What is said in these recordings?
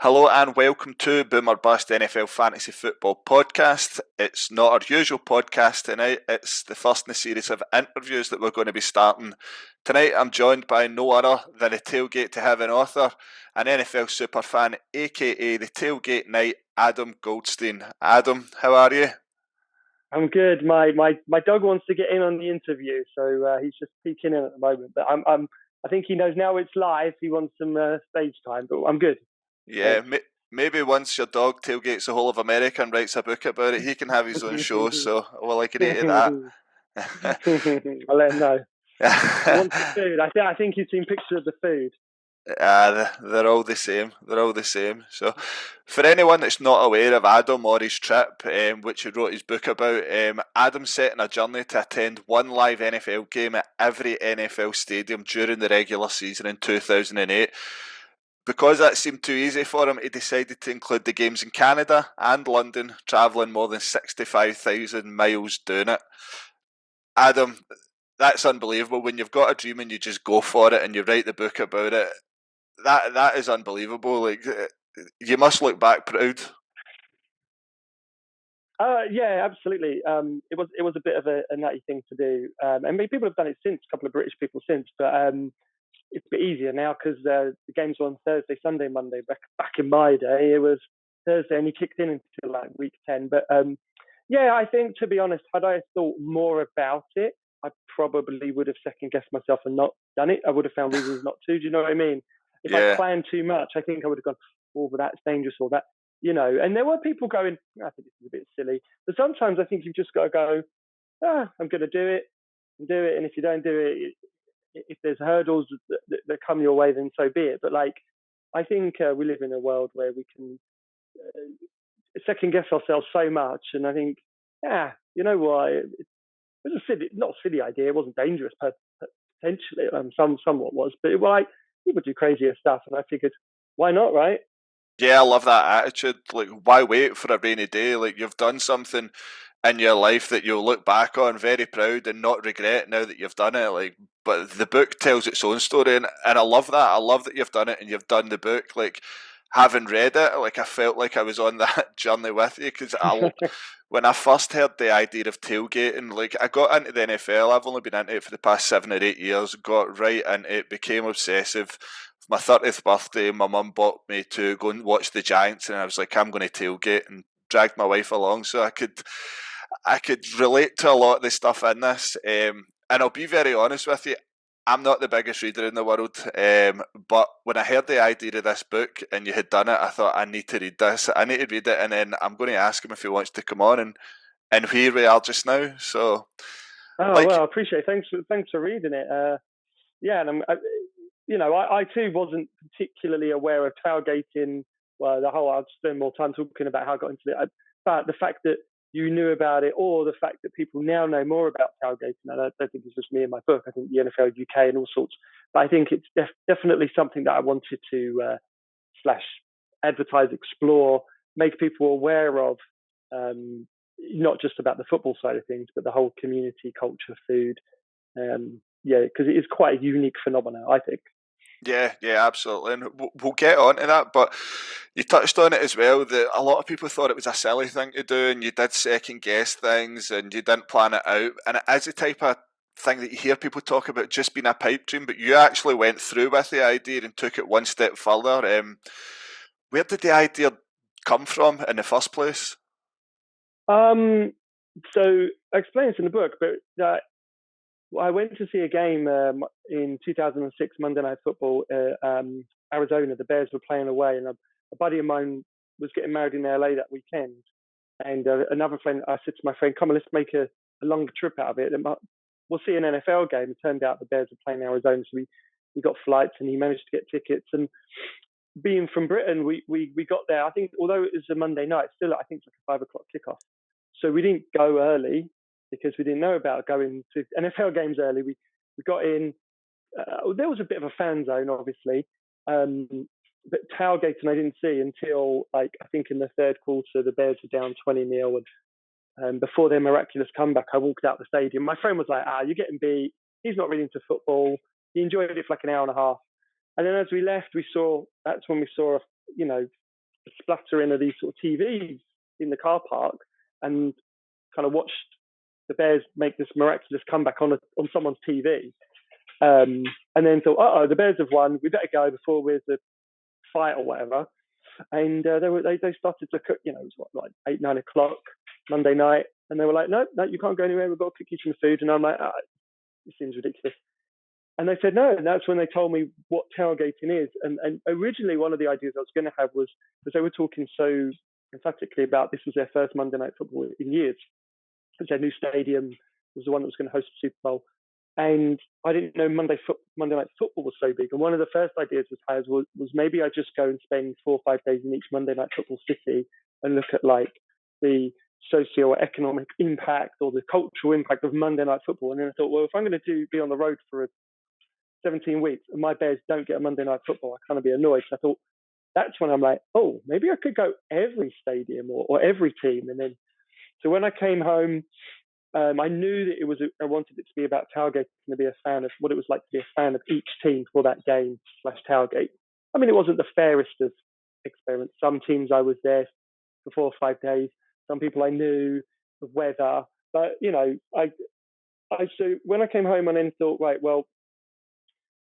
Hello and welcome to Boomer Bust NFL Fantasy Football Podcast. It's not our usual podcast tonight. It's the first in a series of interviews that we're going to be starting. Tonight I'm joined by no other than a Tailgate to Heaven author, an NFL superfan, aka the Tailgate Knight, Adam Goldstein. Adam, how are you? I'm good. My dog wants to get in on the interview, so he's just peeking in at the moment. But I think he knows now it's live. He wants some stage time, but I'm good. Yeah, maybe once your dog tailgates the whole of America and writes a book about it, he can have his own show, so we'll agree to that. I'll let him know. He wants the food. I think he's seen pictures of the food. They're all the same. They're all the same. So, for anyone that's not aware of Adam or his trip, which he wrote his book about, Adam's set on a journey to attend one live NFL game at every NFL stadium during the regular season in 2008. Because that seemed too easy for him, he decided to include the games in Canada and London, travelling more than 65,000 miles doing it. Adam, that's unbelievable. When you've got a dream and you just go for it and you write the book about it, that is unbelievable. Like, you must look back proud. Yeah, absolutely. It was a bit of a nutty thing to do, and many people have done it since. A couple of British people since, but it's a bit easier now because the games were on Thursday, Sunday, Monday. Back in my day, it was Thursday, and you kicked in until like week 10. But yeah, I think, to be honest, had I thought more about it, I probably would have second guessed myself and not done it. I would have found reasons not to. Do you know what I mean? If I planned too much, I think I would have gone, oh, but that's dangerous, or that, you know. And there were people going, I think this is a bit silly. But sometimes I think you've just got to go, I'm going to do it, and do it. And if you don't do it, if there's hurdles that come your way, then so be it. But like, I think we live in a world where we can second guess ourselves so much. And I think, you know what? It was a silly, not a silly idea. It wasn't dangerous potentially. Somewhat was, but like, people do crazier stuff, and I figured, why not, right? Yeah, I love that attitude. Like, why wait for a rainy day? Like, you've done something in your life that you'll look back on very proud and not regret now that you've done it. Like, but the book tells its own story, and I love that. I love that you've done it and you've done the book. Like, having read it, like, I felt like I was on that journey with you, because when I first heard the idea of tailgating, like, I got into the NFL. I've only been into it for the past 7 or 8 years. Got right into it, became obsessive. My 30th birthday, my mum bought me to go and watch the Giants, and I was like, I'm going to tailgate, and dragged my wife along so I could relate to a lot of the stuff in this. And I'll be very honest with you, I'm not the biggest reader in the world, but when I heard the idea of this book and you had done it, I thought, I need to read this. I need to read it, and then I'm going to ask him if he wants to come on, and here we are just now. So, well, I appreciate it. Thanks for reading it. Yeah, and I too wasn't particularly aware of tailgating. Well, I'd spend more time talking about how I got into it. But the fact that you knew about it, or the fact that people now know more about tailgating, and I don't think it's just me in my book. I think the NFL UK and all sorts. But I think it's definitely something that I wanted to slash advertise, explore, make people aware of. Not just about the football side of things, but the whole community, culture, food. Because it is quite a unique phenomenon, I think. Yeah, absolutely, and we'll get on to that, but you touched on it as well, that a lot of people thought it was a silly thing to do, and you did second guess things, and you didn't plan it out, and it is the type of thing that you hear people talk about just being a pipe dream, but you actually went through with the idea and took it one step further. Where did the idea come from in the first place? So I explain this in the book, but I went to see a game in 2006, Monday Night Football, Arizona. The Bears were playing away, and a buddy of mine was getting married in LA that weekend. And another friend, I said to my friend, come on, let's make a longer trip out of it. We'll see an NFL game. It turned out the Bears were playing Arizona, so we got flights, and he managed to get tickets. And being from Britain, we got there. I think, although it was a Monday night, still I think it's like a 5 o'clock kickoff. So we didn't go early, because we didn't know about going to NFL games early. We got in. There was a bit of a fan zone, obviously, but tailgating I didn't see until, like, I think in the third quarter, the Bears were down 20-0, and before their miraculous comeback, I walked out the stadium. My friend was like, you're getting beat. He's not really into football. He enjoyed it for like an hour and a half. And then as we left, that's when we saw, splattering of these sort of TVs in the car park, and kind of watched the Bears make this miraculous comeback on someone's TV. And then thought, oh, the Bears have won. We better go before there's a fight or whatever. And they started to cook. It was like 8, 9 o'clock Monday night, and they were like, no, you can't go anywhere. We've got to cook you some food. And I'm like, it seems ridiculous. And they said no, and that's when they told me what tailgating is. And originally, one of the ideas I was going to have was, because they were talking so emphatically about this was their first Monday Night Football in years, because their new stadium was the one that was going to host the Super Bowl. And I didn't know Monday Night Football was so big. And one of the first ideas was maybe I just go and spend 4 or 5 days in each Monday Night Football city and look at like the socio-economic impact or the cultural impact of Monday Night Football. And then I thought, well, if I'm going to be on the road for 17 weeks and my Bears don't get a Monday Night Football, I kind of be annoyed. So I thought, that's when I'm like, oh, maybe I could go every stadium or every team. And then, so when I came home, I knew that I wanted it to be about tailgating, to be a fan of what it was like to be a fan of each team for that game / tailgate. I mean, it wasn't the fairest of experiments. Some teams I was there for 4 or 5 days. Some people I knew, the weather. But, so when I came home, I then thought, right, well,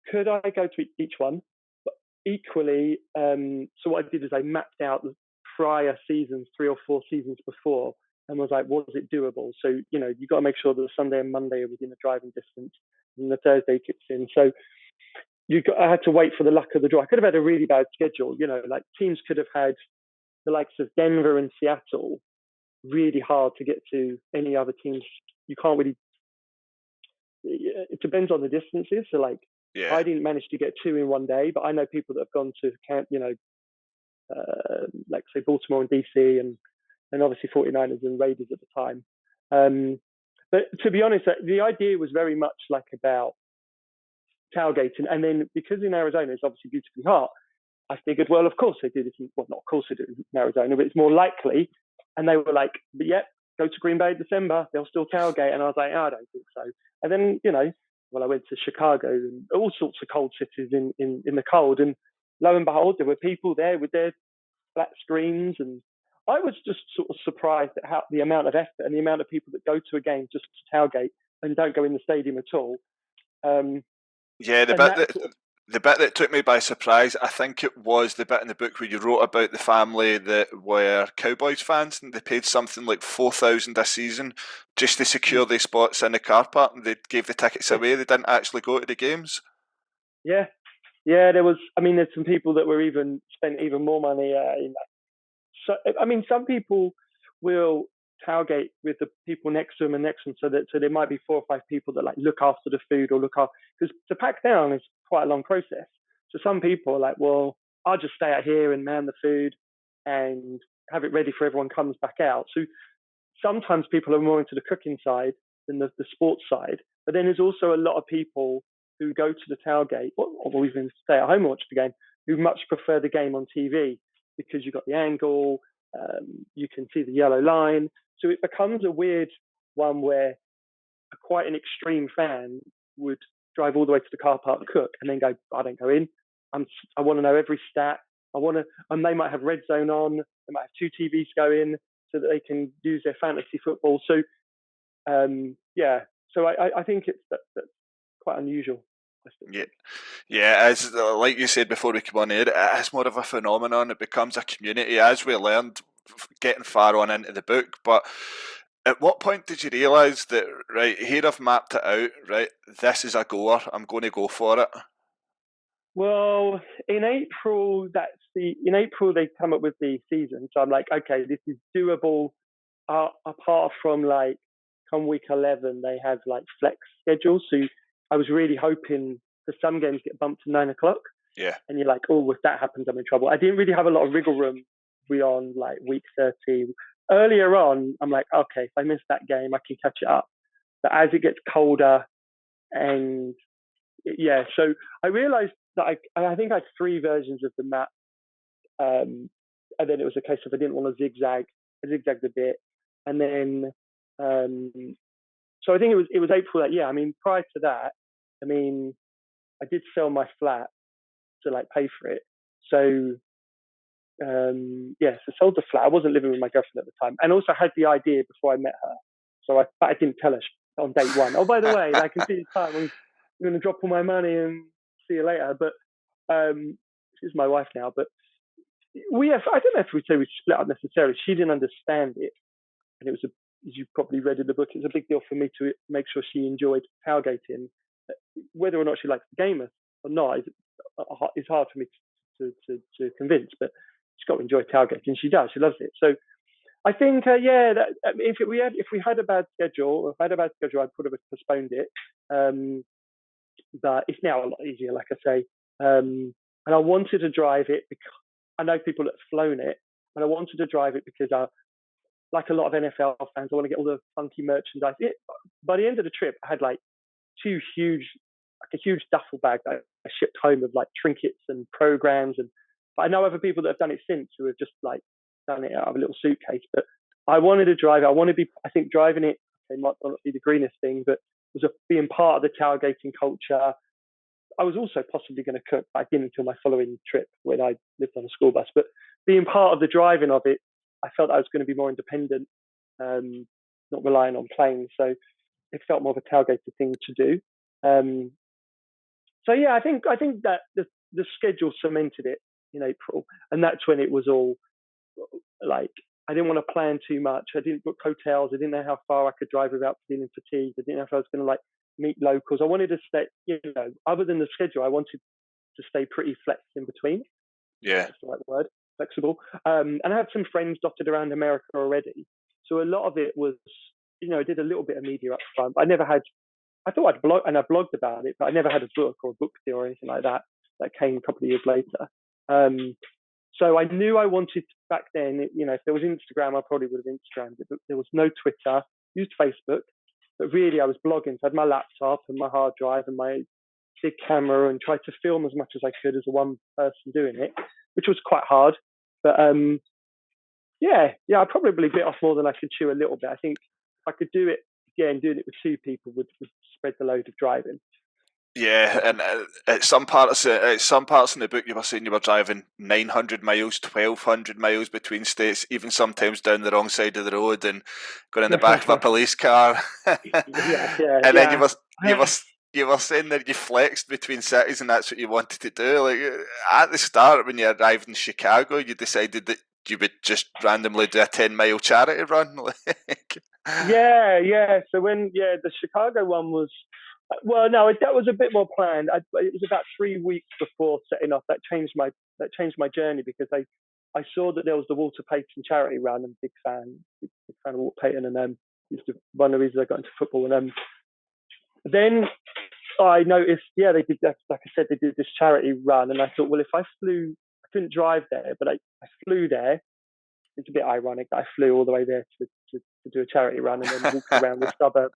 could I go to each one? But equally, so what I did is I mapped out the prior seasons, 3 or 4 seasons before, and was like, was it doable? So, you got to make sure that the Sunday and Monday are within a driving distance, and the Thursday kicks in. So I had to wait for the luck of the draw. I could have had a really bad schedule. Like teams could have had the likes of Denver and Seattle really hard to get to. Any other teams, you can't really. It depends on the distances. So like, Yeah. I didn't manage to get 2 in one day, but I know people that have gone to camp, like say Baltimore and DC and obviously 49ers and Raiders at the time. But to be honest, the idea was very much like about tailgating. And then because in Arizona it's obviously beautifully hot, I figured, well, of course they do this. Well, not of course they do in Arizona, but it's more likely. And they were like, but yep, go to Green Bay in December, they'll still tailgate. And I was like, oh, I don't think so. And then, I went to Chicago and all sorts of cold cities in the cold. And lo and behold, there were people there with their flat screens. And I was just sort of surprised at the amount of effort and the amount of people that go to a game just to tailgate and don't go in the stadium at all. Yeah, the bit that took me by surprise, I think it was the bit in the book where you wrote about the family that were Cowboys fans, and they paid something like $4,000 a season just to secure their spots in the car park, and they gave the tickets away. They didn't actually go to the games. Yeah, there was. I mean, there's some people that were spent even more money in that. So, I mean, some people will tailgate with the people next to them and next to them, so there might be 4 or 5 people that like look after the food or look after, because to pack down is quite a long process. So some people are like, well, I'll just stay out here and man the food and have it ready for everyone comes back out. So sometimes people are more into the cooking side than the sports side. But then there's also a lot of people who go to the tailgate or even stay at home and watch the game who much prefer the game on TV because you've got the angle, you can see the yellow line. So it becomes a weird one where quite an extreme fan would drive all the way to the car park, cook, and then go, I don't go in. I want to know every stat. And they might have red zone on. They might have 2 TVs going so that they can use their fantasy football. So, So I think that's quite unusual. Yeah, as like you said before we come on air, it is more of a phenomenon. It becomes a community, as we learned getting far on into the book. But at what point did you realise that, right, here I've mapped it out, right, this is a goer, I'm going to go for it? Well, in April they come up with the season. So I'm like, okay, this is doable. Apart from like come week 11, they have like flex schedules. So I was really hoping for some games get bumped to 9 o'clock. Yeah. And you're like, oh, if that happens, I'm in trouble. I didn't really have a lot of wriggle room beyond like week 13. Earlier on, I'm like, okay, if I miss that game, I can catch it up. But as it gets colder and so I realized that I think I had 3 versions of the map. And then it was a case of I didn't want to zigzag. I zigzagged a bit. And then, so I think it was April that year. I mean, prior to that, I mean, I did sell my flat to like pay for it. So so sold the flat. I wasn't living with my girlfriend at the time, and also had the idea before I met her. So but I didn't tell her on date one. Oh, by the way, I can see it's time. I'm going to drop all my money and see you later. But she's my wife now. But I don't know if we say we split up necessarily. She didn't understand it, and it was as you probably read in the book, it was a big deal for me to make sure she enjoyed tailgating. Whether or not she likes the game or not is hard for me to convince. But she's got to enjoy tailgating. She does. She loves it. So I think, if we had a bad schedule, I would have postponed it. But it's now a lot easier, like I say. And I wanted to drive it because I know people that have flown it, and I wanted to drive it because like a lot of NFL fans, I want to get all the funky merchandise. By the end of the trip, I had like a huge duffel bag that I shipped home of like trinkets and programs. But I know other people that have done it since who have just like done it out of a little suitcase. But I wanted to drive it. I think driving it might not be the greenest thing, but was being part of the tailgating culture. I was also possibly going to cook, but I didn't until my following trip when I lived on a school bus. But being part of the driving of it, I felt I was going to be more independent, not relying on planes. So it felt more of a tailgated thing to do. So yeah, I think that the schedule cemented it in April, and that's when it was all like I didn't want to plan too much. I didn't book hotels. I didn't know how far I could drive without feeling fatigued. I didn't know if I was going to like meet locals. I wanted to stay, other than the schedule, I wanted to stay pretty flex in between. Yeah, that's the right word, flexible. And I had some friends dotted around America already, so a lot of it was, I did a little bit of media up front. I thought I'd blog, and I blogged about it, but I never had a book or a book deal or anything like that. That came a couple of years later. So I knew I wanted back then, if there was Instagram, I probably would have Instagrammed it, but there was no Twitter. Used Facebook, but really I was blogging. So I had my laptop and my hard drive and my big camera and tried to film as much as I could as a one person doing it, which was quite hard. But I probably bit off more than I could chew a little bit. I think if I could do it again, doing it with two people would spread the load of driving. Yeah, and at some parts in the book, you were saying you were driving 900 miles, 1,200 miles between states, even sometimes down the wrong side of the road and going in the back of a police car. And then you were saying that you flexed between cities, and that's what you wanted to do. Like at the start, when you arrived in Chicago, you decided that you would just randomly do a 10-mile charity run. Yeah. So the Chicago one was. Well, no, that was a bit more planned. It was about 3 weeks before setting off. That changed my journey because I saw that there was the Walter Payton charity run. I'm a big fan of Walter Payton, and one of the reasons I got into football. And then I noticed, they did that. Like I said, they did this charity run, and I thought, well, if I couldn't drive there, but I flew there. It's a bit ironic that I flew all the way there to do a charity run and then walk around the suburb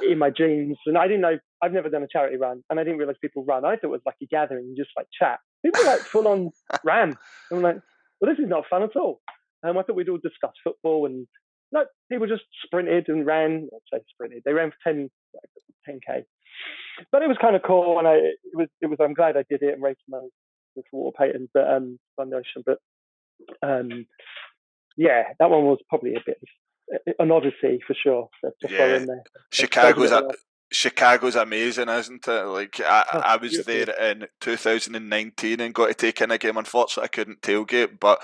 in my jeans. And I didn't know, I've never done a charity run, and I didn't realize people run. I thought it was like a gathering and just like chat. People like full on ran. And I'm like, well, this is not fun at all. I thought we'd all discuss football, and no, people just sprinted and ran. I'd say sprinted. They ran for 10k. But it was kind of cool, and I'm glad I did it and raised money with Walter Payton, but Foundation. But that one was probably a bit an odyssey for sure. Yeah, in there. Chicago's amazing, isn't it? Like I was beautiful. There in 2019 and got to take in a game. Unfortunately, I couldn't tailgate, but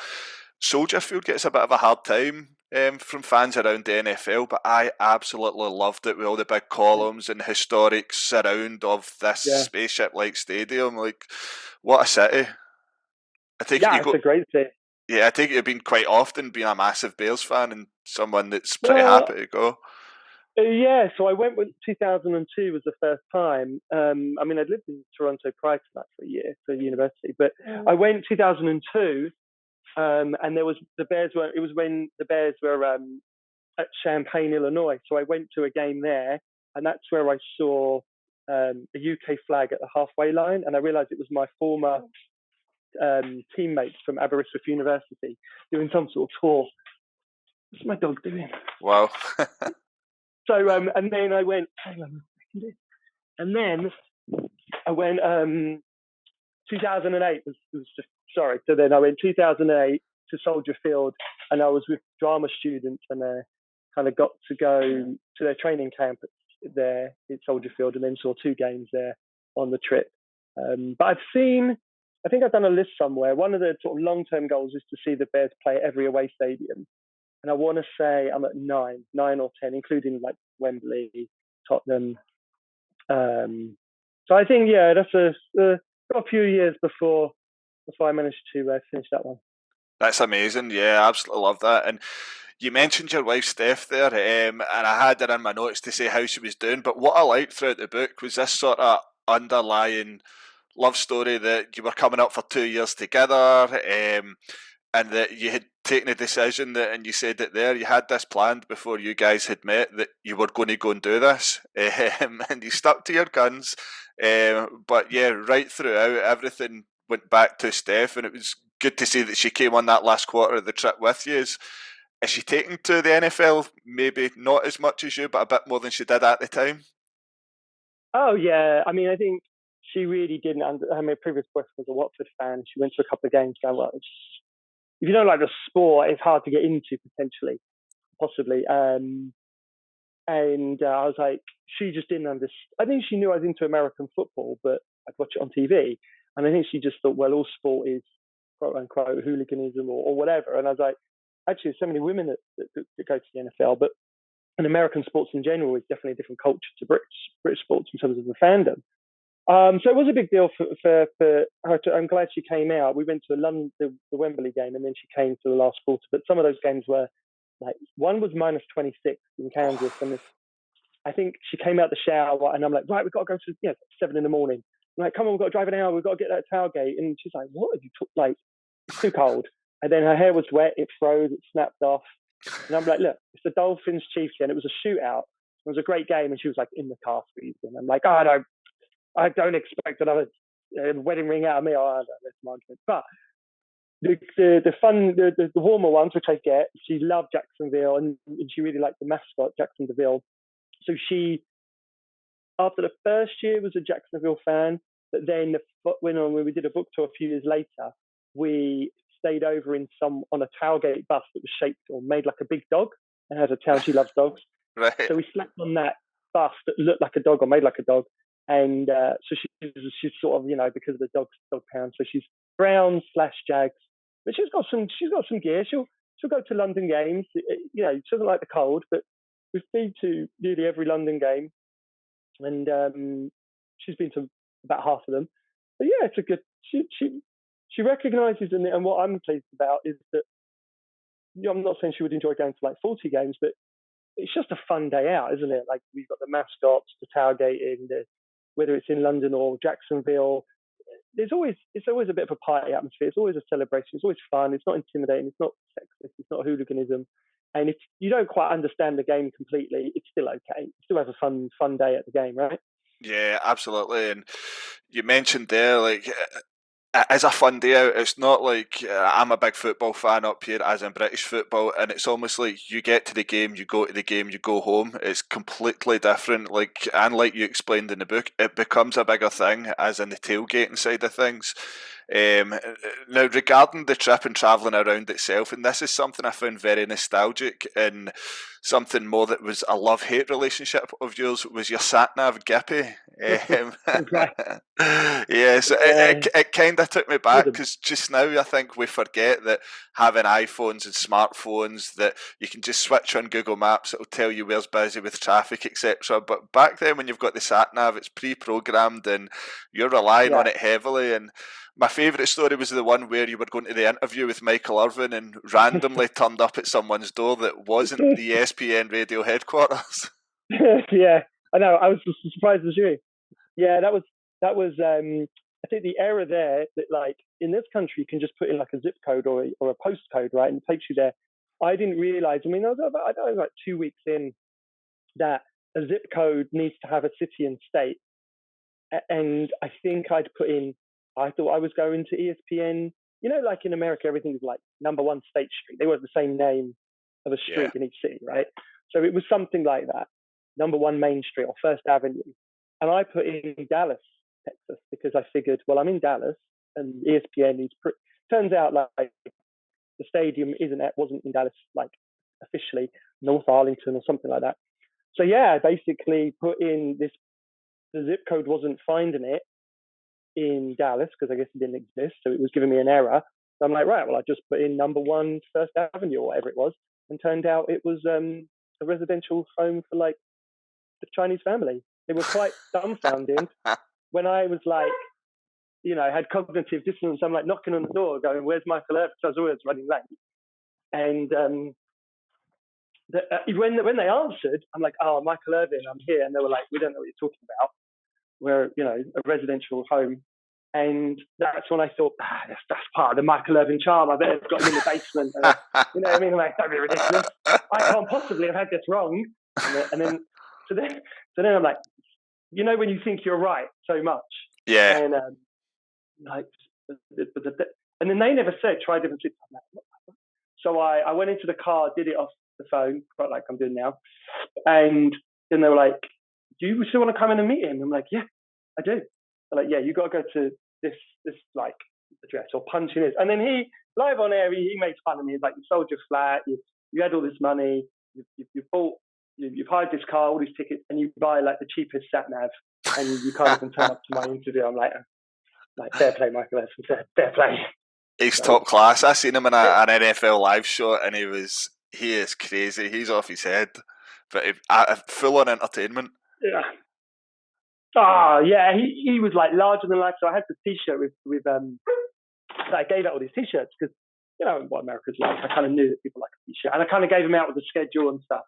Soldier Field gets a bit of a hard time from fans around the NFL. But I absolutely loved it with all the big columns and historic surround of this spaceship-like stadium. Like, what a city! It's a great city. Yeah, I think you've been quite often being a massive Bears fan and someone that's pretty happy to go. So I went with 2002 was the first time. I'd lived in Toronto prior to that for a year for university, but I went 2002, and there was it was when the Bears were at Champaign, Illinois. So I went to a game there, and that's where I saw a UK flag at the halfway line, and I realised it was my former teammates from Aberystwyth University doing some sort of tour. What's my dog doing? Wow. So and then I went, hang on a second. And then I went 2008 was just, sorry. So then I went 2008 to Soldier Field, and I was with drama students, and kind of got to go to their training camp there at Soldier Field, and then saw 2 games there on the trip. But I think I've done a list somewhere. One of the sort of long-term goals is to see the Bears play at every away stadium, and I want to say I'm at 9 or 10, including like Wembley, Tottenham. So I think, yeah, that's got a few years before I managed to finish that one. That's amazing. Yeah, I absolutely love that. And you mentioned your wife Steph there, and I had her in my notes to say how she was doing. But what I liked throughout the book was this sort of underlying love story that you were coming up for 2 years together, and that you had taken a decision that, and you said it there, you had this planned before you guys had met that you were going to go and do this, and you stuck to your guns. But yeah, right throughout, everything went back to Steph, and it was good to see that she came on that last quarter of the trip with you. Is she taking to the NFL? Maybe not as much as you, but a bit more than she did at the time. Oh yeah, I mean, I think she really didn't. My previous boyfriend was a Watford fan. She went to a couple of games, going, well, if you don't like the sport, it's hard to get into potentially, possibly. And I was like, she just didn't understand. I think she knew I was into American football, but I'd watch it on TV. And I think she just thought, well, all sport is quote unquote hooliganism or whatever. And I was like, actually, there's so many women that go to the NFL, but in American sports in general is definitely a different culture to British sports in terms of the fandom. So it was a big deal for her. I'm glad she came out. We went to the Wembley game, and then she came to the last quarter. But some of those games were like, one was minus 26 in Kansas, and I think she came out the shower, and I'm like, right, we've got to go to 7 in the morning. I'm like, come on, we've got to drive an hour. We've got to get that tailgate. And she's like, what? Have you took like, it's too cold. And then her hair was wet. It froze. It snapped off. And I'm like, look, it's the Dolphins Chiefs, and it was a shootout. It was a great game, and she was like in the car freezing. I'm like, oh, I don't expect another wedding ring out of me. Oh, that's my argument. But the fun, the warmer ones, which I get, she loved Jacksonville, and she really liked the mascot, Jackson DeVille. So she, after the first year, was a Jacksonville fan. But then when we did a book tour a few years later, we stayed over on a tailgate bus that was shaped or made like a big dog, and has a town. She loves dogs. Right. So we slept on that bus that looked like a dog or made like a dog. And so she's sort of, because of the dog pound. So she's Brown / Jags, but she's got some gear. She'll go to London games. She doesn't like the cold, but we've been to nearly every London game, and she's been to about half of them. But yeah, it's a good. She recognises, and what I'm pleased about is that I'm not saying she would enjoy going to like 40 games, but it's just a fun day out, isn't it? Like, we've got the mascots, the tailgating, whether it's in London or Jacksonville, it's always a bit of a party atmosphere. It's always a celebration. It's always fun. It's not intimidating. It's not sexist. It's not hooliganism. And if you don't quite understand the game completely, it's still okay. You still have a fun day at the game, right? Yeah, absolutely. And you mentioned there, like, it is a fun day out. It's not like I'm a big football fan up here, as in British football, and it's almost like you get to the game, you go to the game, you go home. It's completely different. Like you explained in the book, it becomes a bigger thing, as in the tailgating side of things. Now, regarding the trip and travelling around itself, and this is something I found very nostalgic, and something more that was a love-hate relationship of yours, was your sat-nav Gippy. Right. Yeah, so it kind of took me back, Rhythm. because just now I think we forget that having iPhones and smartphones, that you can just switch on Google Maps, it'll tell you where's busy with traffic, etc. But back then, when you've got the sat nav, it's pre-programmed and you're relying on Yeah. it heavily. And my favourite story was the one where you were going to the interview with Michael Irvin and randomly turned up at someone's door that wasn't the ESPN radio headquarters. Yeah, I know. I was as surprised as you. Yeah, that was. I think the error there, that like in this country you can just put in like a zip code or a postcode, right, and it takes you there. I didn't realize. I mean, I was like 2 weeks in, that a zip code needs to have a city and state, and I think I'd put in. I thought I was going to ESPN. Like in America, everything is like #1 State Street. They were the same name of a street in each city, right? So it was something like that, #1 Main Street or First Avenue. And I put in Dallas, Texas, because I figured, well, I'm in Dallas. and ESPN is. Turns out like the stadium wasn't in Dallas like officially, North Arlington or something like that. So yeah, I basically put in this. The zip code wasn't finding it in Dallas because I guess it didn't exist, so it was giving me an error. So I'm like, right, well, I just put in number 1 First Avenue or whatever it was, and turned out it was a residential home for like the Chinese family. They were quite dumbfounded when I was like, you know, had cognitive dissonance. I'm like knocking on the door, going, "Where's Michael Irvin?" So I was always running late, and when they answered, I'm like, "Oh, Michael Irvin, I'm here," and they were like, "We don't know what you're talking about. We're, you know, a residential home." And that's when I thought, that's part of the Michael Irvin charm. I bet it's got him in the basement. You know what I mean? I'm like, don't be ridiculous. I can't possibly have had this wrong. And then, so then I'm like, you know, when you think you're right so much, Yeah. and like, and then they never said try different sleep. So I went into the car, did it off the phone, quite like I'm doing now, and then they were like, "Do you still want to come in and meet him?" I'm like, "Yeah, I do." They're like, "Yeah, you got to go to this like address or punch in his." And then he live on air, he makes fun of me. He's like, "You sold your flat, you had all this money, you bought, you've hired this car, all these tickets, and you buy like the cheapest sat nav, and you can't even turn up to my interview." I'm like fair play, Michael Evans, fair play. He's top class. I seen him in an NFL live show, and he is crazy. He's off his head, but full on entertainment. Yeah. Oh yeah, he was like larger than life. So I had the T-shirt with I gave out all these T-shirts because you know what America's like. I kind of knew that people like a T-shirt, and I kind of gave him out with the schedule and stuff.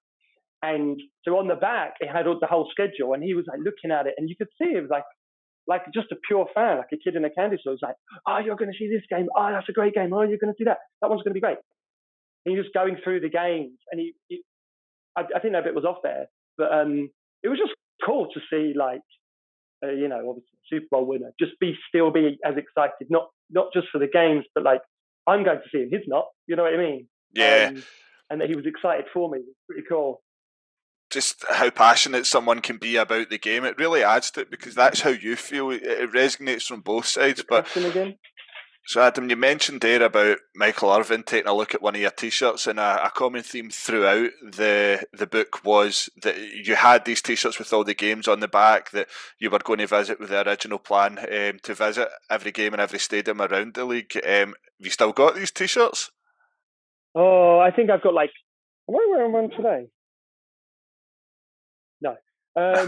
And so on the back, it had the whole schedule, and he was like looking at it, and you could see it was like just a pure fan, like a kid in a candy store. It was like, "Oh, you're going to see this game. Oh, that's a great game. Oh, you're going to see that. That one's going to be great." And he was going through the games, and I think that bit was off there, but it was just cool to see like. You know, obviously Super Bowl winner, just still be as excited, not just for the games, but like I'm going to see him. He's not, you know what I mean? Yeah. And that he was excited for me. It's pretty cool. Just how passionate someone can be about the game, it really adds to it because that's how you feel. It resonates from both sides. But again? So Adam, you mentioned there about Michael Irvin taking a look at one of your T-shirts, and a common theme throughout the book was that you had these T-shirts with all the games on the back that you were going to visit with the original plan to visit every game and every stadium around the league. Have you still got these T-shirts? Oh, I think I've got like. Am I wearing one today? No. I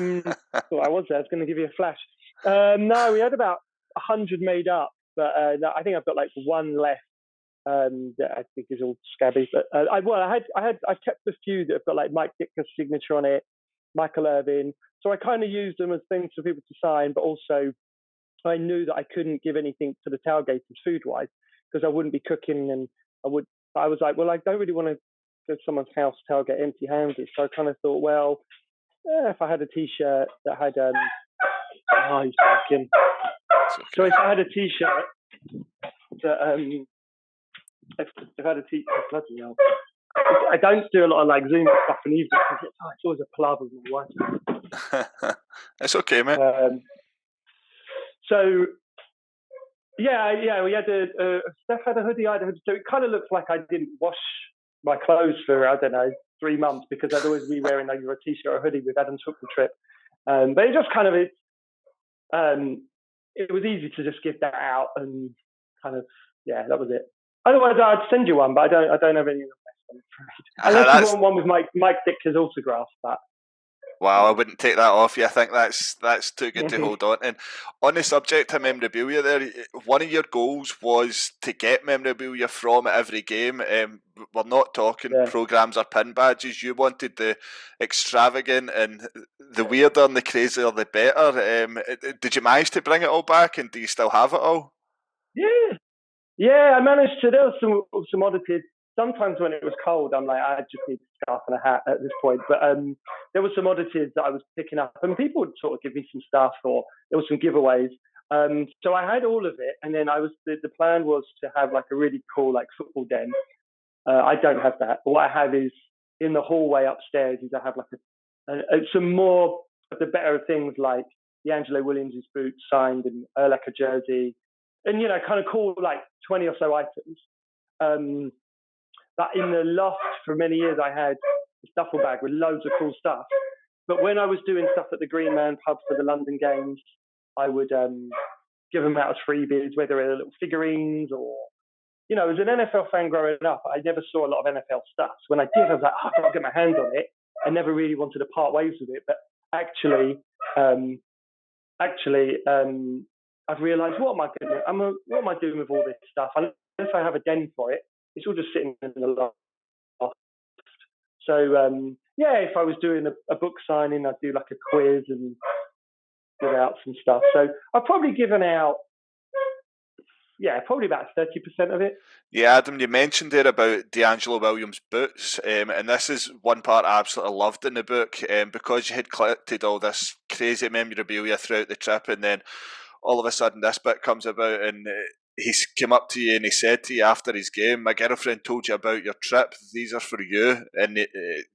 was there. I was going to give you a flash. No, we had about 100 made up. But I think I've got like one left that I think is all scabby. But I kept a few that have got like Mike Ditka's signature on it, Michael Irvin. So I kind of used them as things for people to sign, but also I knew that I couldn't give anything to the tailgaters food wise because I wouldn't be cooking, and I was like, well, I don't really want to go to someone's house tailgate empty handed. So I kind of thought, well, if I had a T-shirt that had he's barking. Okay. So if I had a T-shirt that if I had a T-shirt, bloody hell. I don't do a lot of like Zoom stuff and evening. It's always a palaver with my wife. It's okay, mate. So yeah, we had Steph had a hoodie, I had a hoodie. So it kind of looks like I didn't wash my clothes for, I don't know, 3 months because I'd always be wearing either a T-shirt or a hoodie with Adam's football trip. But it just kind of it was easy to just give that out and kind of, yeah, that was it. Otherwise, I'd send you one, but I don't have any of them. Unless you want one with Mike Ditka's autograph, but. Wow, I wouldn't take that off you. I think that's too good to hold on. And on the subject of memorabilia there, one of your goals was to get memorabilia from every game. We're not talking programmes or pin badges. You wanted the extravagant and the weirder and the crazier the better. Did you manage to bring it all back, and do you still have it all? Yeah, I managed to. There were some oddities. Sometimes when it was cold, I'm like, I just need a scarf and a hat at this point. But there were some oddities that I was picking up, and people would sort of give me some stuff, or there were some giveaways. So I had all of it, and then the plan was to have like a really cool like football den. I don't have that. What I have is in the hallway upstairs. Is I have like some more of the better things like the Angelo Williams' boots signed and like a jersey. and kind of cool like 20 or so items. That in the loft for many years I had a duffel bag with loads of cool stuff. But when I was doing stuff at the Green Man pub for the London games, I would give them out as freebies, whether they were little figurines or, as an NFL fan growing up, I never saw a lot of NFL stuff. So when I did, I was like, oh, I can't get my hands on it. I never really wanted to part ways with it. But actually, I've realised, what am I doing with all this stuff? Unless I have a den for it, it's all just sitting in the loft. So if I was doing a book signing, I'd do like a quiz and give out some stuff. So I've probably given out, probably about 30% of it. Yeah, Adam, you mentioned there about D'Angelo Williams' boots, and this is one part I absolutely loved in the book, because you had collected all this crazy memorabilia throughout the trip, and then all of a sudden this bit comes about, and he came up to you and he said to you after his game, my girlfriend told you about your trip, these are for you. And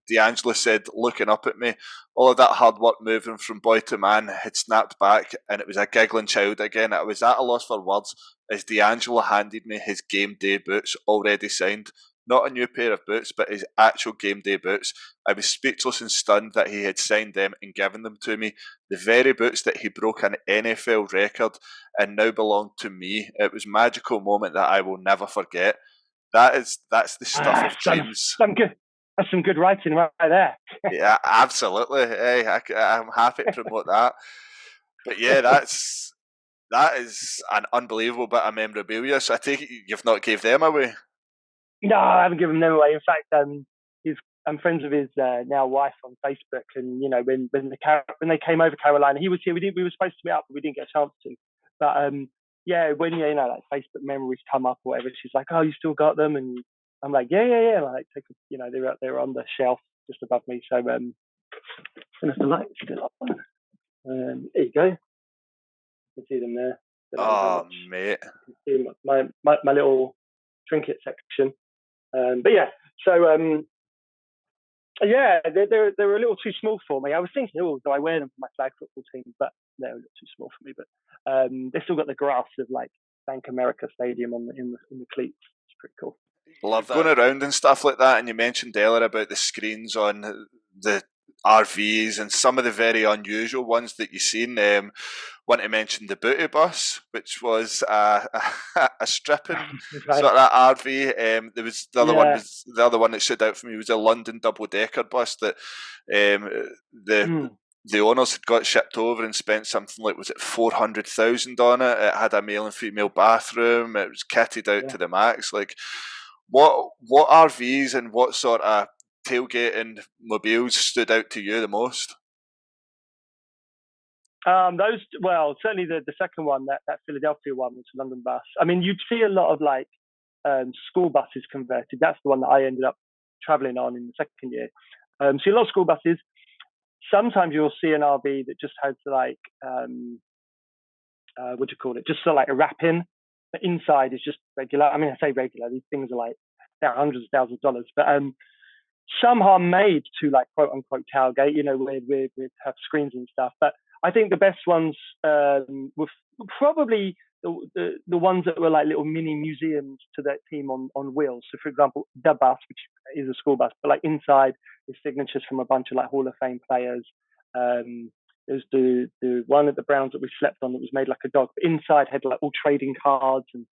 D'Angelo said, looking up at me, all of that hard work moving from boy to man had snapped back, and it was a giggling child again. I was at a loss for words as D'Angelo handed me his game day boots already signed. Not a new pair of boots, but his actual game day boots. I was speechless and stunned that he had signed them and given them to me. The very boots that he broke an NFL record and now belong to me. It was a magical moment that I will never forget. That's the stuff of dreams. That's some good writing right there. Yeah, absolutely. Hey, I'm happy to promote that. But yeah, that is an unbelievable bit of memorabilia. So I take it you've not gave them away. No, I haven't given them away. In fact, I'm friends with his now wife on Facebook, and when they came over Carolina, he was here. We were supposed to meet up, but we didn't get a chance to. But when like Facebook memories come up or whatever, she's like, "Oh, you still got them?" And I'm like, "Yeah." And I like they're on the shelf just above me. So and if the light's still on, there you go. You can see them there. Oh, mate! You can see my little trinket section. But yeah, so they were a little too small for me. I was thinking, do I wear them for my flag football team? But they're a little too small for me. But they still got the grass of like Bank America Stadium in the cleats. It's pretty cool. Love that. Going around and stuff like that, and you mentioned earlier about the screens on the RVs and some of the very unusual ones that you've seen. Want to mention the Booty Bus, which was a stripping Right. sort of RV. There was the other one that stood out for me was a London double-decker bus that the owners had got shipped over and spent something like, was it 400,000 on it? It had a male and female bathroom. It was kitted out to the max. Like, what RVs and what sort of tailgating mobiles stood out to you the most? Certainly the second one, that Philadelphia one, was a London bus. I mean, you'd see a lot of like school buses converted. That's the one that I ended up traveling on in the second year. So a lot of school buses. Sometimes you'll see an RV that just has like what do you call it? Just sort of like a wrap-in. The inside is just regular. I mean, I say regular. These things are like they're hundreds of thousands of dollars, but some are made to like quote unquote tailgate. We have screens and stuff. But I think the best ones were probably the ones that were like little mini museums to that team on wheels. So, for example, the bus, which is a school bus, but like inside is signatures from a bunch of like Hall of Fame players. There's the one at the Browns that we slept on that was made like a dog, but inside had like all trading cards and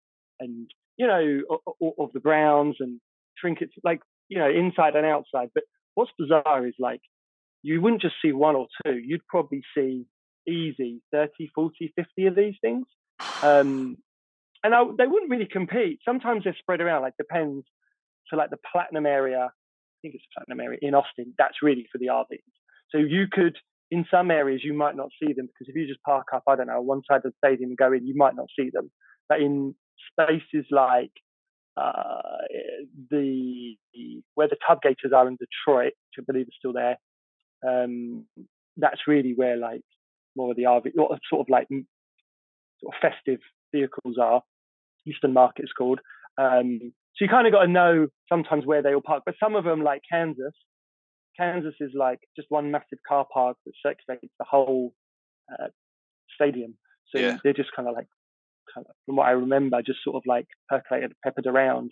of the Browns and trinkets, like inside and outside. But what's bizarre is like you wouldn't just see one or two, you'd probably see easy 30, 40, 50 of these things. And they wouldn't really compete. Sometimes they're spread around, like depends. So like the Platinum area, I think it's the Platinum area in Austin, that's really for the RVs. So you could, in some areas, you might not see them because if you just park up, I don't know, one side of the stadium and go in, you might not see them. But in spaces like where the Tub Gators are in Detroit, which I believe is still there, that's really where like more of the RV, sort of like sort of festive vehicles are. Eastern Market is called. So you kind of got to know sometimes where they all park. But some of them, like Kansas is like just one massive car park that circulates the whole stadium. So they're just kind of like kind of, from what I remember, just sort of like percolated, peppered around.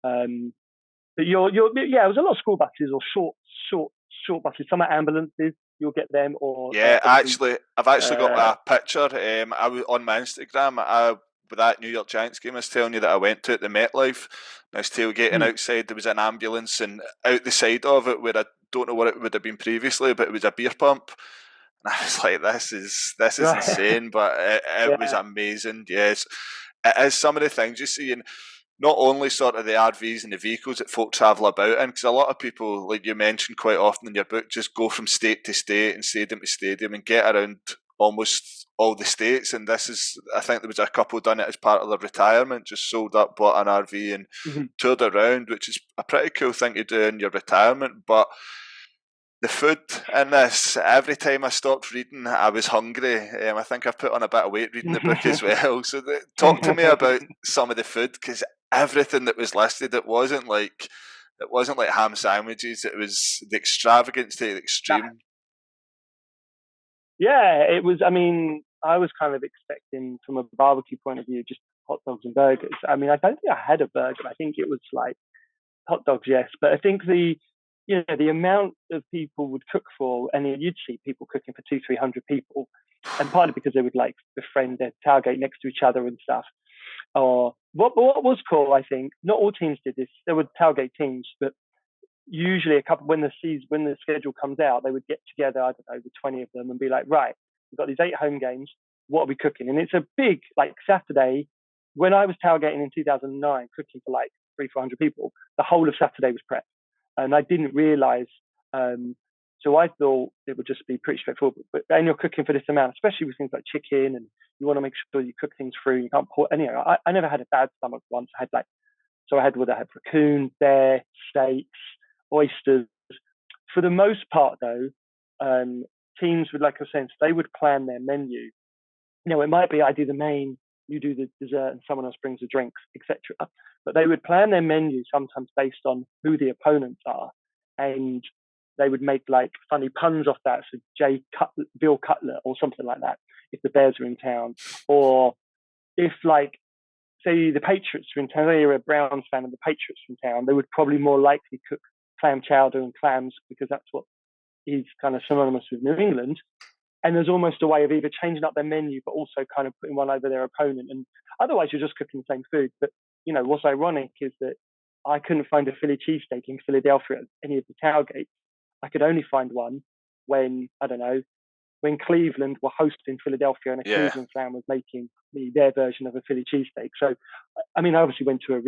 But yeah, it was a lot of school buses or short buses. Some are ambulances. You'll get them, or Yeah, obviously, I've actually got uh, a picture. I was on my Instagram. With that New York Giants game I was telling you that I went to at the MetLife. I was tailgating hmm, outside. There was an ambulance, and out the side of it, where I don't know what it would have been previously, but it was a beer pump. And I was like, this is right, insane, but it was yeah, amazing. Yes, it is some of the things you see, and not only sort of the RVs and the vehicles that folk travel about in, because a lot of people, like you mentioned quite often in your book, just go from state to state and stadium to stadium and get around almost all the states. And this is, I think there was a couple done it as part of their retirement, just sold up, bought an RV and hmm. toured around, which is a pretty cool thing to do in your retirement. But the food in this, every time I stopped reading, I was hungry. I think I've put on a bit of weight reading the book as well. So talk to me about some of the food, because everything that was listed, it wasn't like ham sandwiches. It was the extravagance to the extreme. Yeah, it was. I mean, I was kind of expecting, from a barbecue point of view, just hot dogs and burgers. I mean, I don't think I had a burger. I think it was like hot dogs, yes. But I think the amount of people would cook for, and you'd see people cooking for 200-300 people, and partly because they would like befriend their tailgate next to each other and stuff. Or what was cool, I think, not all teams did this. There were tailgate teams, but usually a couple when the schedule comes out, they would get together, I don't know, the 20 of them, and be like, right, we've got these 8 home games. What are we cooking? And it's a big like Saturday. When I was tailgating in 2009, cooking for like 300-400 people, the whole of Saturday was prep, and I didn't realize. So I thought it would just be pretty straightforward. But then you're cooking for this amount, especially with things like chicken, and you want to make sure you cook things through. You can't pour. And I never had a bad stomach once. I had raccoon, bear, steaks, oysters. For the most part, though, teams would, like I was saying, they would plan their menu. It might be I do the main, you do the dessert, and someone else brings the drinks, etc. But they would plan their menu sometimes based on who the opponents are, and they would make like funny puns off that. So Bill Cutler, or something like that, if the Bears are in town, or if like say the Patriots are in town, say you're a Browns fan and the Patriots are in town, they would probably more likely cook clam chowder and clams because that's what is kind of synonymous with New England. And there's almost a way of either changing up their menu, but also kind of putting one over their opponent. And otherwise, you're just cooking the same food. But what's ironic is that I couldn't find a Philly cheesesteak in Philadelphia at any of the tailgates. I could only find one when, I don't know, when Cleveland were hosting Philadelphia, and a Yeah, Cleveland fan was making me their version of a Philly cheesesteak. So, I mean, I obviously went to a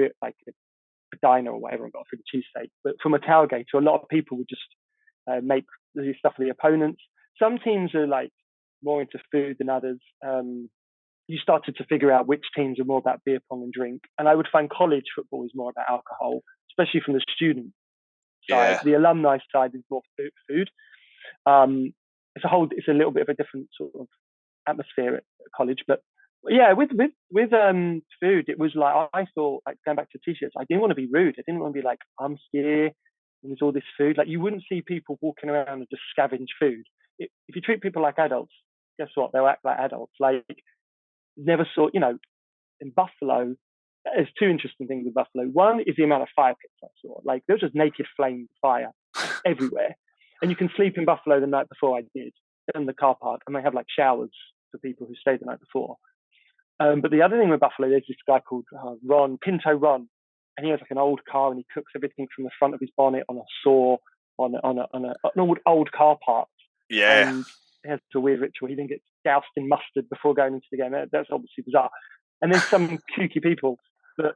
diner or whatever and got a Philly cheesesteak. But from a tailgate, a lot of people would just make the stuff for the opponents. Some teams are like more into food than others. You started to figure out which teams are more about beer pong and drink, and I would find college football is more about alcohol, especially from the student side. yeah, The alumni side is more food. It's a little bit of a different sort of atmosphere at college, but yeah, with food, it was like I thought, like going back to t-shirts, I didn't want to be rude. I didn't want to be like, I'm here and there's all this food. Like you wouldn't see people walking around and just scavenge food. If you treat people like adults, guess what? They'll act like adults. Like never saw, in Buffalo, there's 2 interesting things in Buffalo. One is the amount of fire pits I saw. Like there was just naked flame fire everywhere. And you can sleep in Buffalo the night before. I did in the car park, and they have like showers for people who stayed the night before. But the other thing with Buffalo, there's this guy called Pinto Ron, and he has like an old car, and he cooks everything from the front of his bonnet on a saw an old car park, yeah, and he has a weird ritual. He then gets doused in mustard before going into the game. That's obviously bizarre. And there's some kooky people, but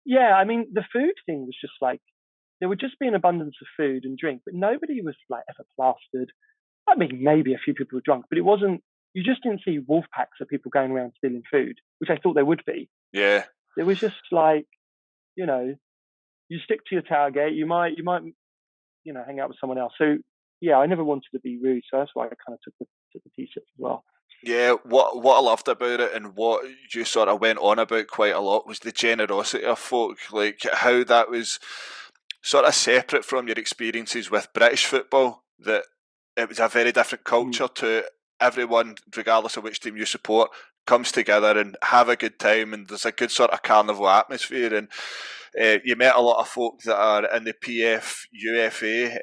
yeah, I mean the food thing was just like there would just be an abundance of food and drink, but nobody was like ever plastered. I mean, maybe a few people were drunk, but it wasn't. You just didn't see wolf packs of people going around stealing food, which I thought there would be. yeah. It was just like, you know, you stick to your tailgate. You might, hang out with someone else. So yeah, I never wanted to be rude, so that's why I kind of took the t-shirts as well. Yeah, what I loved about it and what you sort of went on about quite a lot was the generosity of folk, like how that was sort of separate from your experiences with British football, that it was a very different Mm. culture to everyone, regardless of which team you support, comes together and have a good time, and there's a good sort of carnival atmosphere. And you met a lot of folk that are in the PFUFA,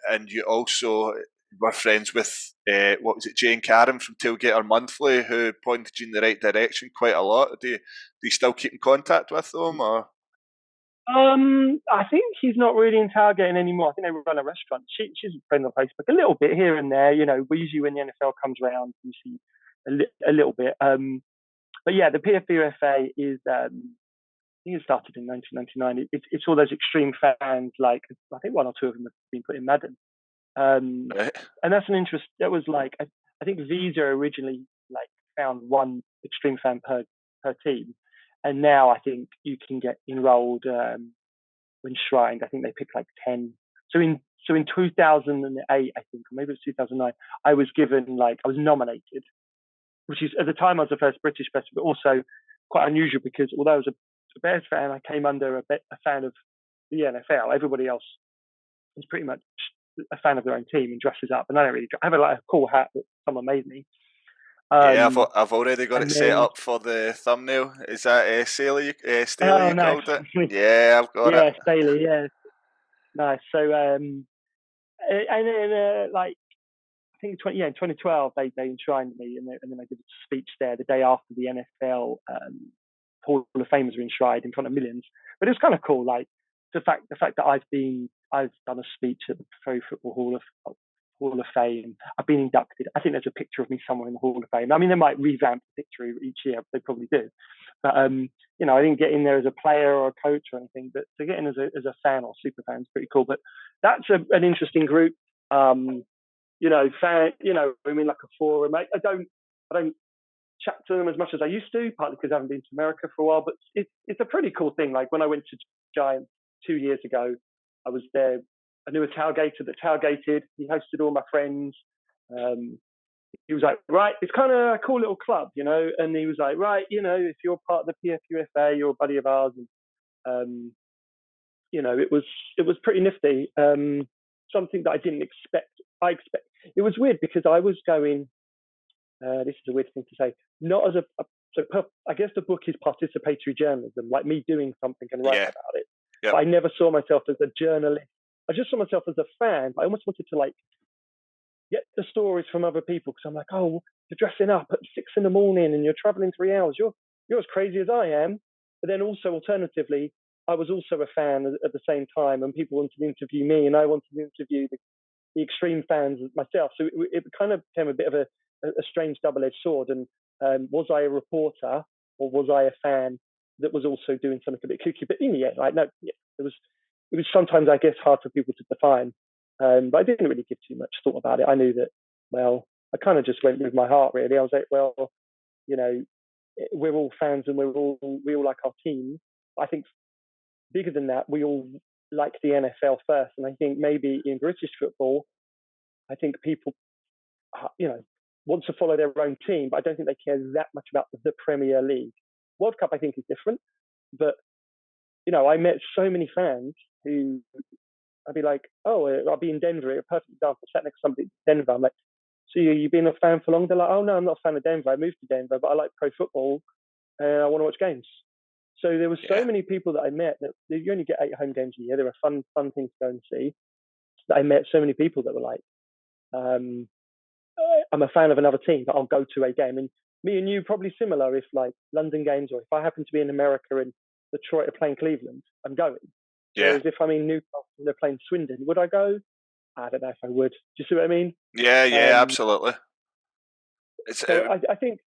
and you also were friends with what was it, Jane Karen from Tailgate Monthly, who pointed you in the right direction quite a lot. Do you still keep in contact with them, or? I think he's not really in tailgating anymore. I think they run a restaurant. She's a friend on Facebook, a little bit here and there. You know, we usually when the NFL comes around, you see a little bit. But yeah, the PFUFA is. I think it started in 1999. It's all those extreme fans. Like I think one or two of them have been put in Madden. Um, Right. and that's an interest. That was like I think Visa originally like found one extreme fan per team, and now I think you can get enrolled enshrined. I think they picked like 10. So in 2008, I think, or maybe it was 2009, I was given like I was nominated, which is at the time I was the first British person, but also quite unusual because although I was a Bears fan, I came under a fan of the NFL. Everybody else is pretty much a fan of their own team and dresses up, and I don't really. I have a cool hat that someone made me. Yeah, Um, I've already got it and set then up for the thumbnail. Is that Staley oh you nice, called it? Yeah, I've got it. yeah, Staley, yeah, nice. So and then like I think in 2012 they enshrined me, and then I did a speech there the day after the NFL Hall of Famers were enshrined in front of millions. But it was kind of cool, like the fact that I've done a speech at the Pro Football Hall of Fame. I've been inducted. I think there's a picture of me somewhere in the Hall of Fame. I mean, they might revamp the picture each year. They probably do. But you know, I didn't get in there as a player or a coach or anything. But to get in as a fan or super fan is pretty cool. But that's an interesting group. You know, I mean, like a forum. I don't chat to them as much as I used to, partly because I haven't been to America for a while. But it's a pretty cool thing. Like when I went to Giants 2 years ago, I was there. I knew a tailgater that tailgated. He hosted all my friends. Um, he was like, right, it's kind of a cool little club, you know. And he was like, right, you know, if you're part of the PFUFA, you're a buddy of ours. And you know, it was pretty nifty. Something that I didn't expect. It was weird because I was going. This is a weird thing to say. Not as I guess the book is participatory journalism, like me doing something and writing Yeah. about it. Yep. But I never saw myself as a journalist. I just saw myself as a fan. I almost wanted to like get the stories from other people because I'm like, oh, you're dressing up at 6 in the morning and you're traveling 3 hours. You're as crazy as I am. But then also alternatively, I was also a fan at the same time, and people wanted to interview me, and I wanted to interview the extreme fans myself. So it kind of became a bit of a strange double-edged sword. And was I a reporter or was I a fan that was also doing something a bit kooky? But in the end, like no, yeah, it was sometimes I guess hard for people to define. But I didn't really give too much thought about it. I knew that. Well, I kind of just went with my heart. Really, I was like, well, you know, we're all fans and we all like our team. I think bigger than that, we all like the NFL first, and I think maybe in British football, I think people, you know, want to follow their own team, but I don't think they care that much about the Premier League. World Cup, I think, is different, but you know, I met so many fans who I'd be like, oh, I'll be in Denver. A perfect example, sat next to somebody in Denver. I'm like, so you've been a fan for long? They're like, oh no, I'm not a fan of Denver. I moved to Denver, but I like pro football and I want to watch games. So there were so Yeah. many people that I met that you only get 8 home games a year. There are fun things to go and see. That I met so many people that were like, um, I'm a fan of another team, but I'll go to a game. And me and you probably similar. If like London games, or if I happen to be in America and Detroit are playing Cleveland, I'm going. Yeah. Whereas if I'm in Newcastle and they're playing Swindon, would I go? I don't know if I would. Do you see what I mean? Yeah. Yeah. Um, Absolutely. It's so I think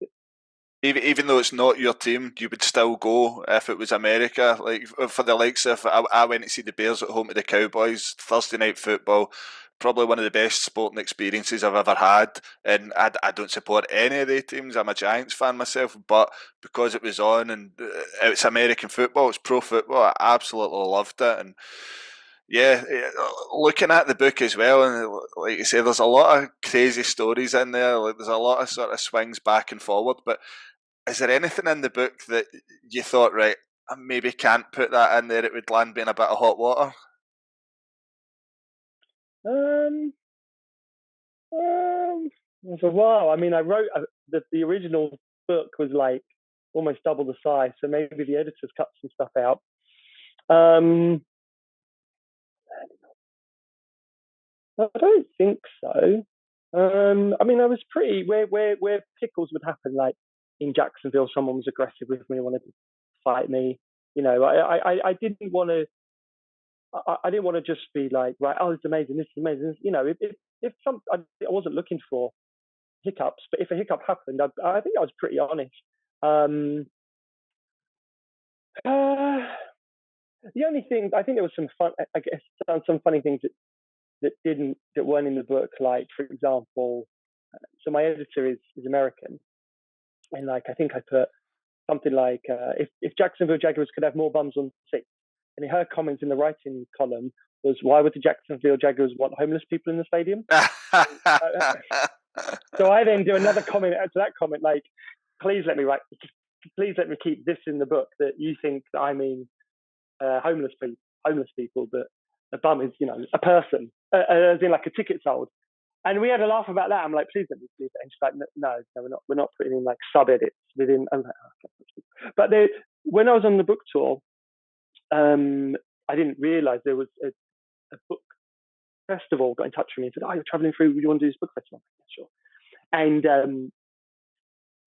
even though it's not your team, you would still go if it was America. Like for the likes of, I went to see the Bears at home to the Cowboys Thursday night football. Probably one of the best sporting experiences I've ever had. And I don't support any of the teams. I'm a Giants fan myself, but because it was on and it's American football, it's pro football, I absolutely loved it. And yeah, looking at the book as well, and like you say, there's a lot of crazy stories in there. Like there's a lot of sort of swings back and forward, but is there anything in the book that you thought, right, I maybe can't put that in there, it would land me in a bit of hot water? um, it was a while. I mean, I wrote the original book was like almost double the size, so maybe the editors cut some stuff out. Um, I don't think so. I mean, I was pretty where pickles would happen. Like in Jacksonville, someone was aggressive with me, wanted to fight me. You know, I didn't want to. I didn't want to just be like, right, oh, it's amazing, this is amazing. You know, if some, I wasn't looking for hiccups, but if a hiccup happened, I think I was pretty honest. Um, uh, the only thing I think there was some fun, I guess, some funny things that weren't in the book. Like, for example, so my editor is American, and like I think I put something like if Jacksonville Jaguars could have more bums on seats, and her comments in the writing column was, why would the Jacksonville Jaguars want homeless people in the stadium? So I then do another comment to that comment, like, please let me keep this in the book, that you think that I mean homeless people, but a bum is, you know, a person, as in like a ticket sold. And we had a laugh about that. I'm like, please let me leave it. And she's like, no, we're not putting in like sub edits within. I'm like, oh, okay. But when I was on the book tour, I didn't realize there was a book festival got in touch with me and said, oh, you're traveling through, would you want to do this book festival? Yeah, sure. And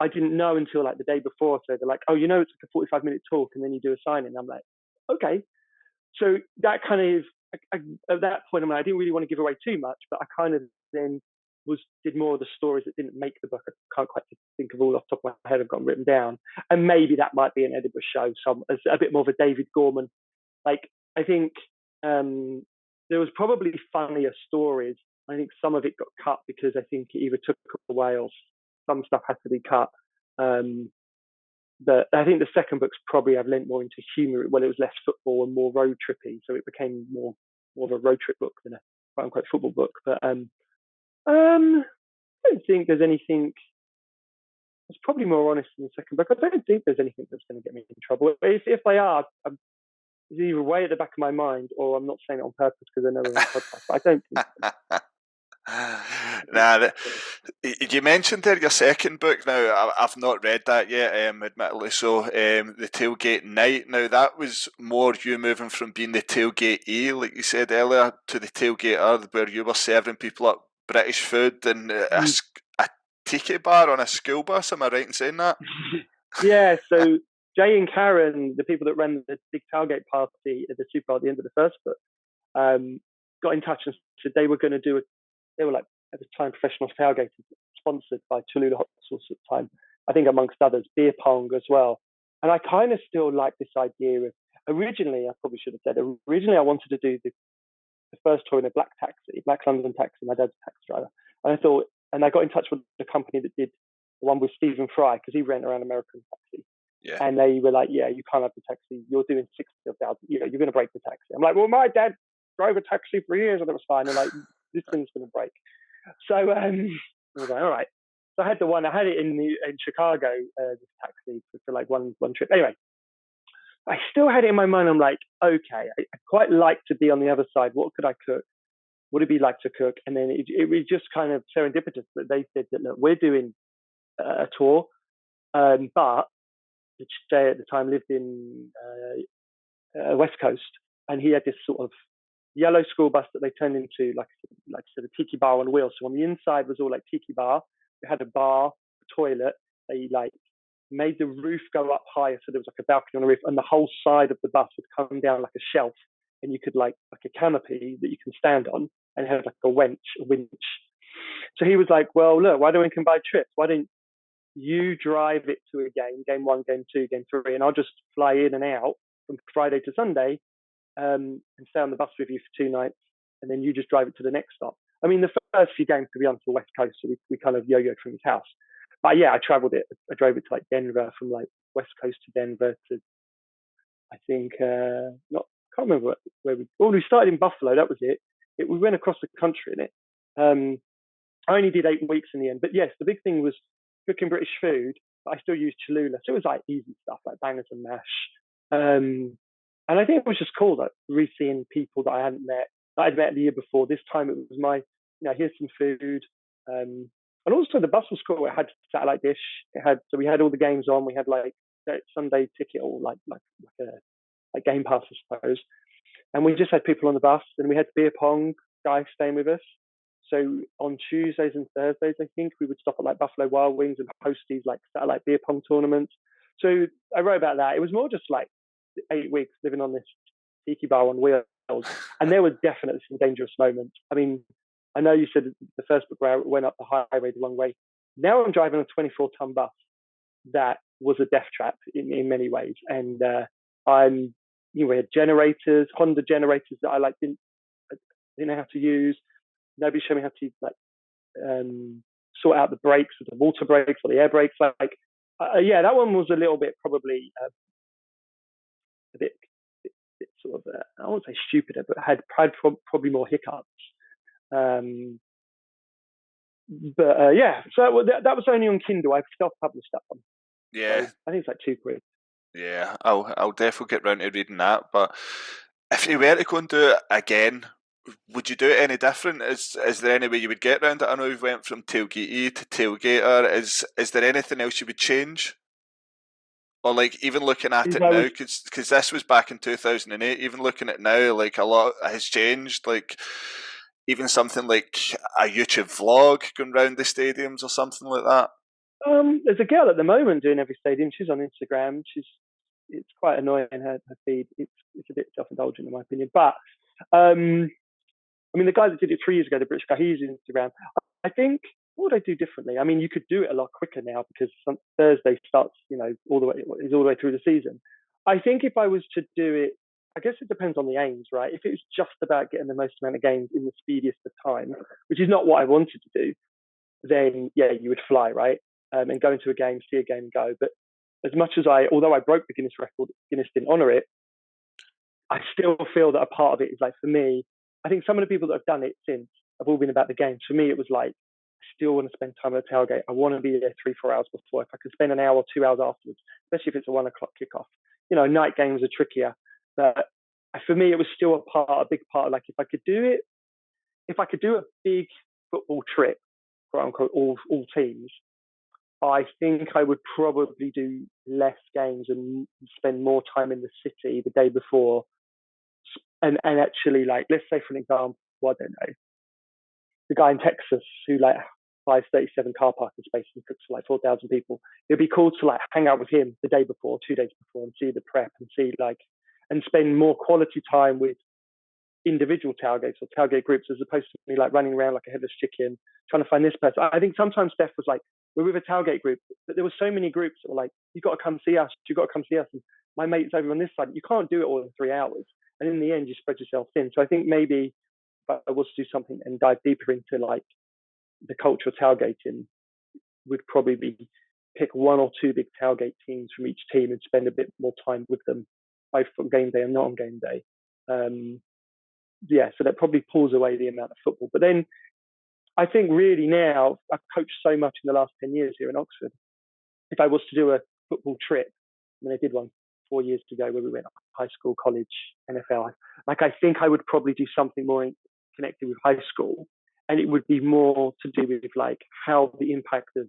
I didn't know until like the day before. So they're like, oh, you know, it's like a 45-minute talk and then you do a signing. I'm like, okay. So that kind of, at that point, I didn't really want to give away too much, but I kind of then did more of the stories that didn't make the book. I can't quite think of all off the top of my head. I've got them written down, and maybe that might be an Edinburgh show. As a bit more of a David Gorman. Like I think there was probably funnier stories. I think some of it got cut because I think it either took away or some stuff had to be cut. But I think the second book's probably I've lent more into humour. Well, it was less football and more road trippy, so it became more of a road trip book than a quote unquote football book. But I don't think there's anything. I was probably more honest in the second book. I don't think there's anything that's going to get me in trouble. If they are, it's either way at the back of my mind, or I'm not saying it on purpose because I know we're on a podcast. But I don't think so. Nah, you mentioned there your second book. Now, I've not read that yet, admittedly. So, the Tailgate Night. Now, that was more you moving from being the tailgatee, like you said earlier, to the tailgater, where you were serving people up British food in a tiki bar on a school bus. Am I right in saying that? Yeah. So Jay and Karen, the people that ran the big tailgate party at the Super Bowl at the end of the first book, got in touch and said they were going to do they were like at the time professional tailgaters, sponsored by Cholula Hot Sauce at the time, I think amongst others, beer pong as well. And I kind of still like this idea of, originally, I probably should have said, originally I wanted to do the first tour in a black London taxi, my dad's a taxi driver. And I thought, and I got in touch with the company that did the one with Stephen Fry, because he ran around American taxi. Yeah. And they were like, yeah, you can't have the taxi. You're doing 60,000. You're going to break the taxi. I'm like, well, my dad drove a taxi for years and it was fine. And like, this thing's going to break. So I was like, all right. So I had it in Chicago, this taxi for like one trip. Anyway, I still had it in my mind. I'm like, okay, I quite like to be on the other side. What could I cook? What would it be like to cook? And then it was just kind of serendipitous that they said that, look, we're doing a tour, but Jay at the time lived in West Coast, and he had this sort of yellow school bus that they turned into like sort of tiki bar on wheels. So on the inside was all like tiki bar. It had a bar, a toilet. They like made the roof go up higher, so there was like a balcony on the roof, and the whole side of the bus would come down like a shelf, and you could like a canopy that you can stand on, and it had like a winch. So he was like, well, look, why don't we combine trips? Why don't you drive it to a game 1, game 2, game 3, and I'll just fly in and out from Friday to Sunday, and stay on the bus with you for 2 nights, and then you just drive it to the next stop. I mean, the first few games, to be honest, were West Coast, so we kind of yo-yoed from his house. But yeah, I traveled it. I drove it to like Denver, from like West Coast to Denver to, I think, can't remember where we started in Buffalo. That was it. We went across the country in it. I only did 8 weeks in the end. But yes, the big thing was cooking British food, but I still used Cholula. So it was like easy stuff, like bangers and mash. And I think it was just cool, that re-seeing people that I hadn't met, that I'd met the year before. This time it was here's some food. And also the bus was cool. It had satellite dish. So we had all the games on. We had like that Sunday ticket or like Game Pass, I suppose. And we just had people on the bus, and we had beer pong guys staying with us. So on Tuesdays and Thursdays, I think we would stop at like Buffalo Wild Wings and host these like satellite beer pong tournaments. So I wrote about that. It was more just like 8 weeks living on this tiki bar on wheels, and there were definitely some dangerous moments. I mean, I know you said the first book where I went up the highway the wrong way. Now I'm driving a 24-ton bus that was a death trap in many ways, and I'm we had generators, Honda generators that I like didn't know how to use. Nobody showed me how to like sort out the brakes, the water brakes or the air brakes. Yeah, that one was a little bit probably a bit sort of I won't say stupider, but had probably more hiccups. Yeah, so that was only on Kindle. I've self-published that one. Yeah, so I think it's like £2. yeah, I'll definitely get round to reading that. But if you were to go and do it again, would you do it any different? Is there any way you would get round it? I know you went from tailgatey to tailgater. Is there anything else you would change? Or like even looking at If it I now, was because this was back in 2008. Even looking at it now, like a lot has changed. Like even something like a YouTube vlog going round the stadiums or something like that. there's a girl at the moment doing every stadium. She's on Instagram. It's quite annoying her feed. It's a bit self-indulgent in my opinion. But I mean, the guy that did it 3 years ago, the British guy, he's Instagram. I think what would I do differently? I mean, you could do it a lot quicker now because Thursday starts, all the way through the season. I think if I was to do it, I guess it depends on the aims, right? If it was just about getting the most amount of games in the speediest of time, which is not what I wanted to do, then yeah, you would fly, right? And go into a game, see a game, and go. But as much as although I broke the Guinness record, Guinness didn't honour it. I still feel that a part of it is like for me. I think some of the people that have done it since have all been about the game. For me, it was like I still want to spend time at the tailgate. I want to be there 3-4 hours before. If I could spend an hour or 2 hours afterwards, especially if it's a 1 o'clock kickoff. Night games are trickier, but for me, it was still a big part. Like if I could do a big football trip, quote unquote, all teams, I think I would probably do less games and spend more time in the city the day before. And actually, like, let's say for an example, I don't know, the guy in Texas who like buys 37 car parking spaces and cooks for like 4,000 people. It'd be cool to like hang out with him the day before, 2 days before, and see the prep and and spend more quality time with individual tailgates or tailgate groups as opposed to me like running around like a headless chicken trying to find this person. I think sometimes Steph was like, we're with a tailgate group, but there were so many groups that were like, you got to come see us, you got to come see us. And my mate's over on this side. You can't do it all in 3 hours. And in the end, you spread yourself thin. So I think maybe if I was to do something and dive deeper into like the culture of tailgating, would probably be pick 1 or 2 big tailgate teams from each team and spend a bit more time with them, both on game day and not on game day. So that probably pulls away the amount of football. But then I think really now I've coached so much in the last 10 years here in Oxford. If I was to do a football trip, I mean, I did one 4 years ago where we went high school, college, NFL. Like I think I would probably do something more connected with high school, and it would be more to do with like how the impact of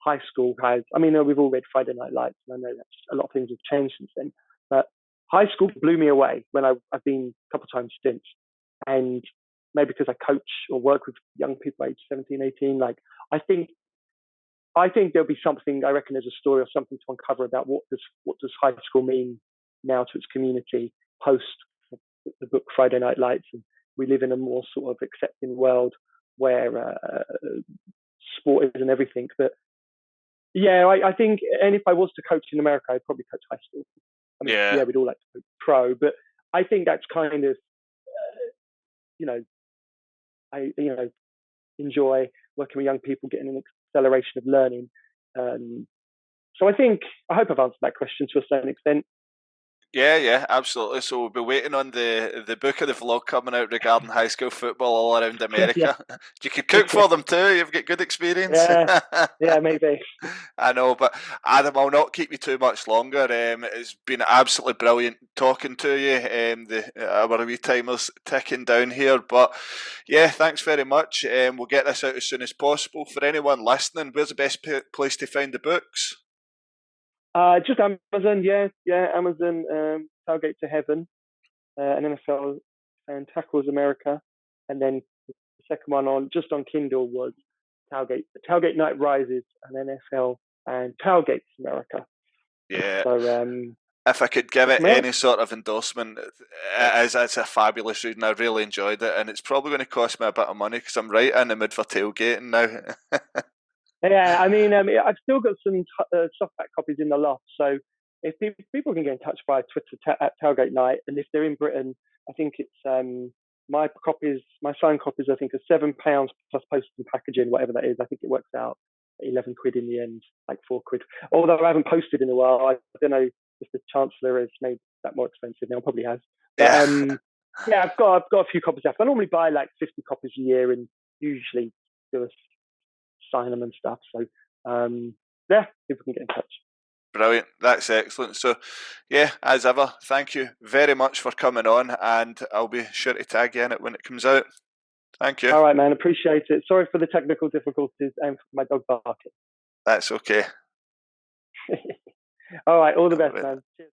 high school has. I mean, we've all read Friday Night Lights, and I know that a lot of things have changed since then. But high school blew me away when I've been a couple of times since, and maybe because I coach or work with young people aged 17, 18. Like I think there'll be something. I reckon there's a story or something to uncover about what does high school mean now to its community post the book Friday Night Lights, and we live in a more sort of accepting world where sport isn't everything. But yeah, I think, and if I was to coach in America, I'd probably coach high school. I mean, yeah, we'd all like to coach pro, but I think that's kind of, I enjoy working with young people, getting an acceleration of learning. So I hope I've answered that question to a certain extent. Yeah, yeah, absolutely. So we'll be waiting on the book of the vlog coming out regarding high school football all around Yeah, America. You could cook for them too. You've got good experience. yeah, yeah, maybe. I know, but Adam, I'll not keep you too much longer. It's been absolutely brilliant talking to you. Our wee timer's ticking down here, but yeah, thanks very much. We'll get this out as soon as possible. For anyone listening, where's the best place to find the books? Just Amazon, yeah, yeah, Amazon, Tailgate to Heaven, an NFL and Tackles America, and then the second one on Kindle was Tailgate Night Rises, an NFL and Tailgates America. Yeah, So if I could give check it them out. any sort of endorsement, it's a fabulous reading. I really enjoyed it, and it's probably going to cost me a bit of money because I'm right in the mood for tailgating now. Yeah, I mean, I've still got some softback copies in the loft. So if people can get in touch via Twitter at Tailgate Night, and if they're in Britain, I think it's my signed copies. I think are £7 plus postage and packaging, whatever that is. I think it works out 11 quid in the end, like 4 quid. Although I haven't posted in a while, I don't know if the Chancellor has made that more expensive now. Probably has, but Yeah, yeah, I've got a few copies left. I normally buy like 50 copies a year, and usually do a sign them and stuff. So yeah, people can get in touch. brilliant. That's excellent. So, yeah, as ever, thank you very much for coming on, and I'll be sure to tag you in it when it comes out. Thank you. All right, man. Appreciate it. Sorry for the technical difficulties and for my dog barking. That's okay. All right. All the All best, right. man. Cheers.